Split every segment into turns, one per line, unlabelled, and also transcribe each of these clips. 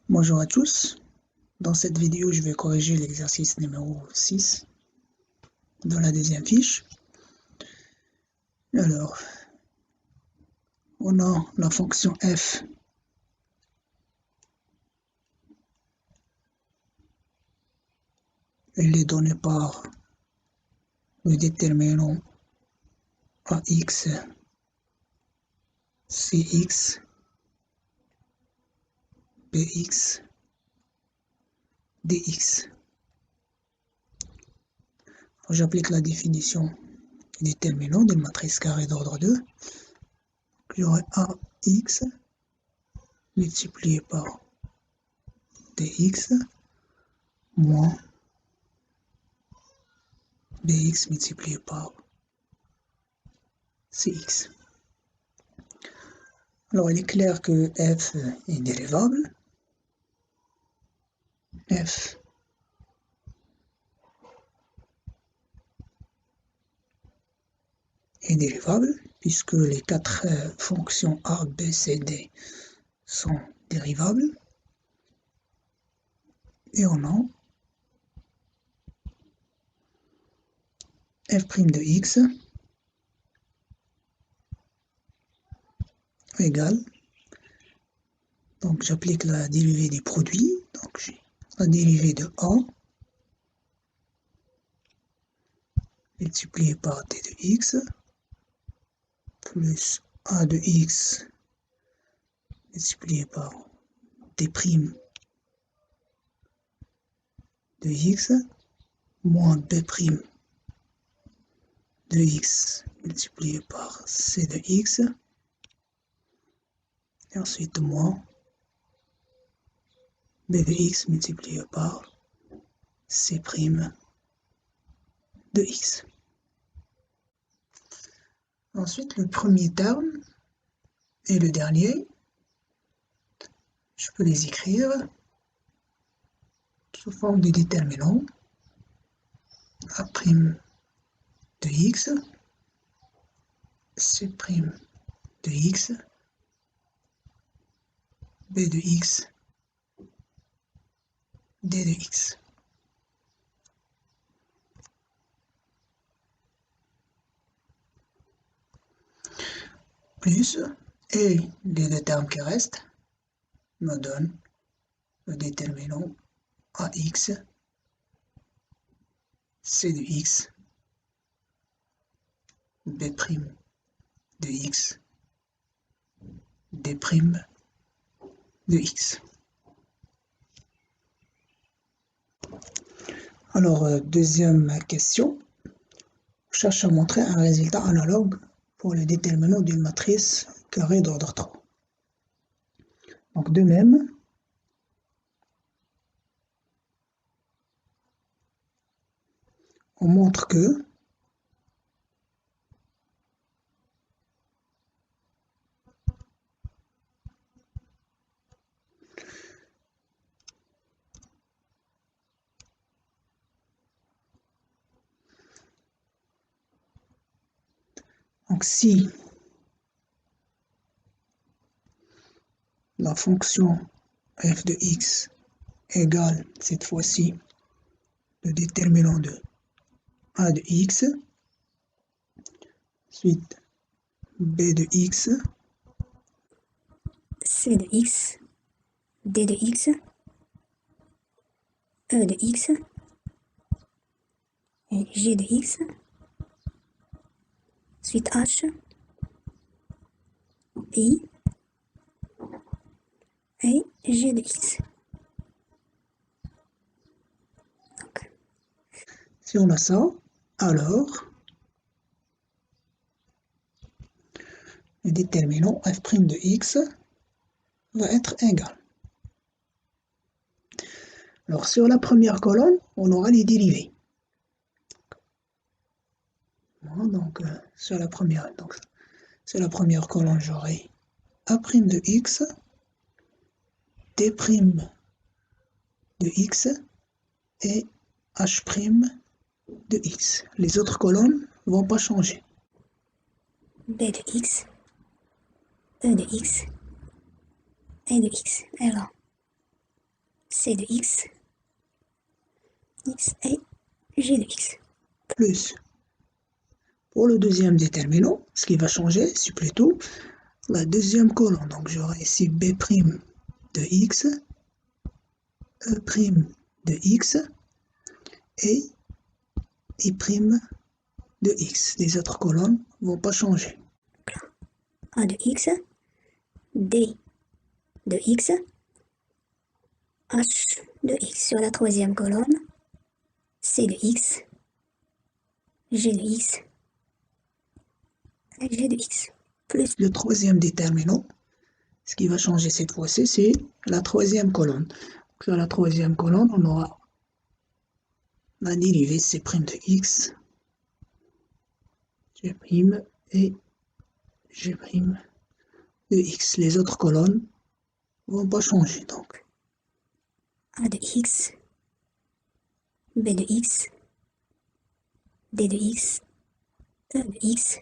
Bonjour à tous. Dans cette vidéo, je vais corriger l'exercice numéro 6 dans la deuxième fiche. Alors, on a la fonction f elle est donnée par le déterminant ax, cx, bx, dx. J'applique la définition du déterminant d'une matrice carrée d'ordre 2. J'aurai ax multiplié par dx moins bx multiplié par cx. Alors, il est clair que f est dérivable. F est dérivable puisque les quatre fonctions a, b, c, d sont dérivables. Et on a f' de x égale, donc j'applique la dérivée du produit, donc j'ai la dérivée de a multiplié par d de x plus a de x multiplié par d' de x moins b' de x multiplié par c de x, et ensuite moins b de x multiplié par c' de x. Ensuite, le premier terme et le dernier, je peux les écrire sous forme de déterminant a' de x, c' de x, b de x, d de x. Plus, et les deux termes qui restent me donnent le déterminant ax, c de x, b' de x, d' de x. Alors, deuxième question, je cherche à montrer un résultat analogue pour le déterminant d'une matrice carrée d'ordre 3. Donc, de même, on montre que si la fonction f de x égale cette fois-ci le déterminant de a de x, ensuite b de x,
c de x, d de x, e de x, et g de x, ensuite h, i, et g de x. Donc,
si on a ça, alors le déterminant f' de x va être égal. Alors sur la première colonne, on aura les dérivés. Donc sur la première colonne, j'aurai a' de x, d' de x et h' de x. Les autres colonnes ne vont pas changer.
b de x, e de x, et de x. Et là, C de X et G de X.
Plus. Pour le deuxième déterminant, ce qui va changer, c'est plutôt la deuxième colonne. Donc j'aurai ici B' de X, E' de X et I' de X. Les autres colonnes ne vont pas changer.
A de X, D de X, H de X sur la troisième colonne, C de X, G de X et G de X. Plus
Le troisième déterminant, ce qui va changer cette fois-ci, c'est la troisième colonne. Sur la troisième colonne, on aura la dérivée C' de X, G' et G' de X. Les autres colonnes ne vont pas changer. Donc,
A de X, B de X, D de X, E de X,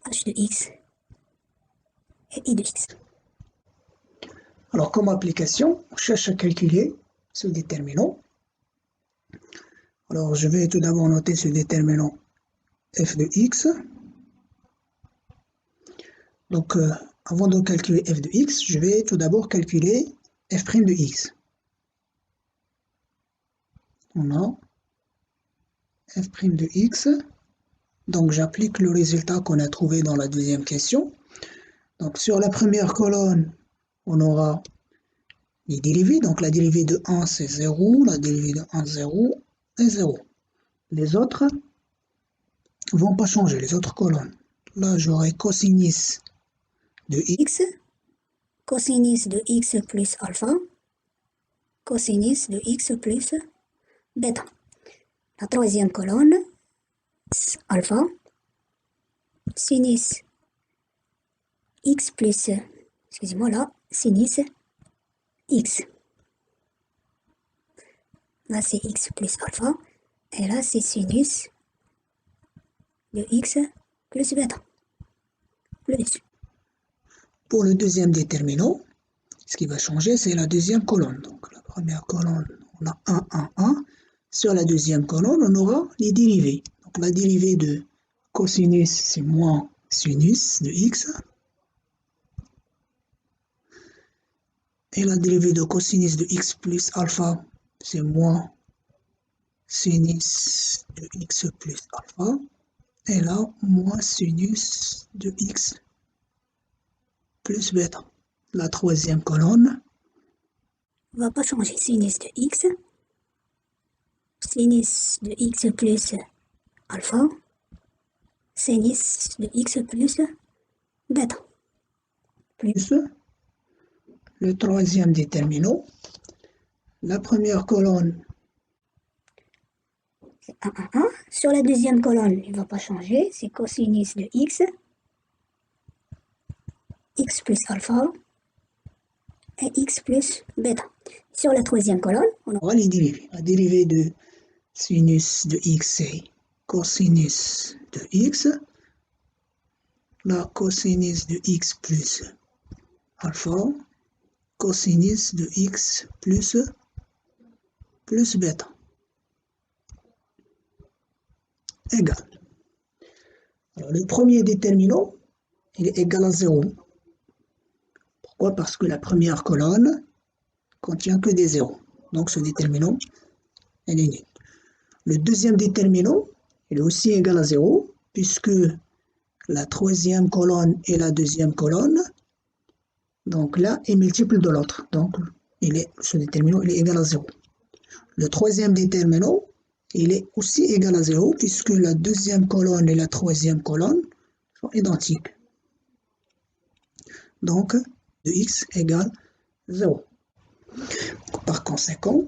H de X et I de X.
alors, comme application, on cherche à calculer ce déterminant. Alors, je vais tout d'abord noter ce déterminant f de x. Donc, avant de calculer f de x, je vais tout d'abord calculer f' de x. On a f' de x. Donc, j'applique le résultat qu'on a trouvé dans la deuxième question. Donc, sur la première colonne, on aura les dérivées. Donc, la dérivée de 1, c'est 0. La dérivée de 1, 0 et 0. Les autres ne vont pas changer, les autres colonnes. Là, j'aurai cosinus de x.
Cosinus de X plus alpha, cosinus de X plus bêta. La troisième colonne, alpha, sinus X plus, excusez-moi là, sinus X. Là c'est X plus alpha, et là c'est sinus de X plus bêta. Plus.
Pour le deuxième déterminant, ce qui va changer, c'est la deuxième colonne. Donc la première colonne, on a 1, 1, 1. Sur la deuxième colonne, on aura les dérivées. Donc la dérivée de cosinus, c'est moins sinus de x. Et la dérivée de cosinus de x plus alpha, c'est moins sinus de x plus alpha. Et là, moins sinus de x plus bêta. La troisième colonne
On va pas changer sinus de X, sinus de X plus alpha, sinus de X plus bêta.
plus le troisième déterminant. La première colonne,
C'est 1, 1, 1. Sur la deuxième colonne, il ne va pas changer, c'est cosinus de X, X plus alpha et X plus bêta. Sur la troisième colonne, on
aura les dérivées. La dérivée de sinus de x, c'est cosinus de x. La cosinus de x plus alpha, cosinus de x plus bêta, égal. Alors, le premier déterminant, il est égal à 0. Pourquoi? Parce que la première colonne contient que des zéros. Donc ce déterminant, elle est nulle. Le deuxième déterminant, il est aussi égal à 0, puisque la troisième colonne et la deuxième colonne, donc là, est multiple de l'autre. Donc ce déterminant, il est égal à 0. Le troisième déterminant, il est aussi égal à 0, puisque la deuxième colonne et la troisième colonne sont identiques. Donc, de x égale 0. Par conséquent,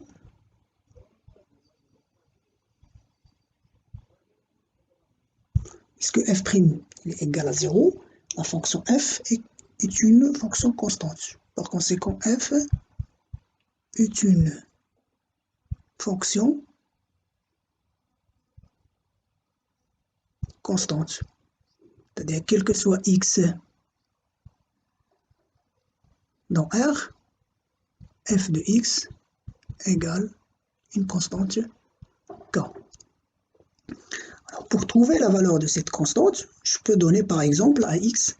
puisque f' est égal à 0, la fonction f est une fonction constante. Par conséquent, f est une fonction constante. C'est-à-dire, quel que soit x dans R, f de x égale une constante k. Alors, pour trouver la valeur de cette constante, je peux donner par exemple à x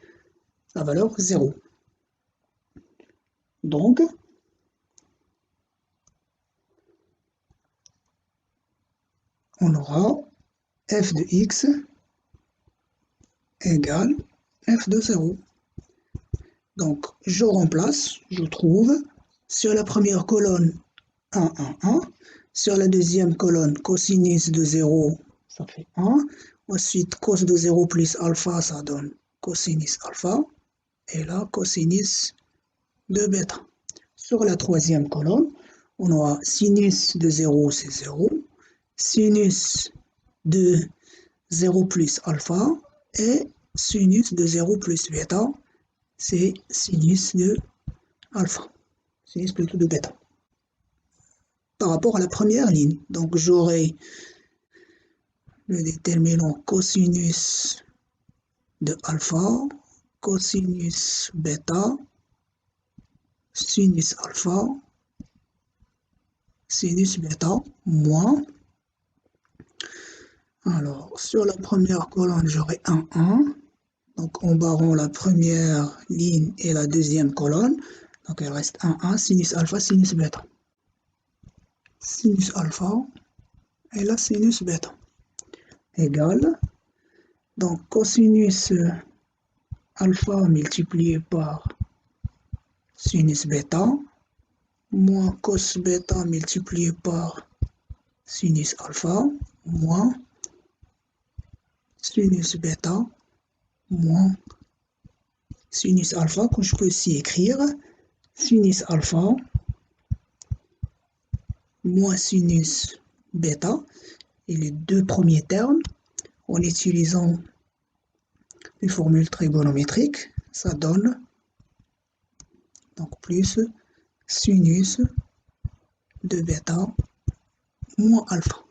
la valeur 0. Donc, on aura f de x égale f de 0. Donc, je remplace, je trouve, sur la première colonne 1, 1, 1, sur la deuxième colonne cosinus de 0, ça fait 1, ensuite cos de 0 plus alpha, ça donne cosinus alpha, et là, cosinus de bêta. Sur la troisième colonne, on aura sinus de 0, c'est 0, sinus de 0 plus alpha, et sinus de 0 plus bêta, c'est sinus de alpha, sinus plutôt de bêta. Par rapport à la première ligne, donc j'aurai le déterminant cosinus de alpha, cosinus bêta, sinus alpha, sinus bêta, moins. Alors, sur la première colonne, j'aurai 1, 1. Donc, en barrant la première ligne et la deuxième colonne, donc il reste 1, 1, sinus alpha, sinus bêta. Sinus alpha et la sinus bêta égale, donc cosinus alpha multiplié par sinus bêta moins cos bêta multiplié par sinus alpha moins sinus bêta moins sinus alpha, que je peux aussi écrire sinus alpha moins sinus bêta, et les deux premiers termes, en utilisant les formules trigonométriques, ça donne donc plus sinus de bêta moins alpha.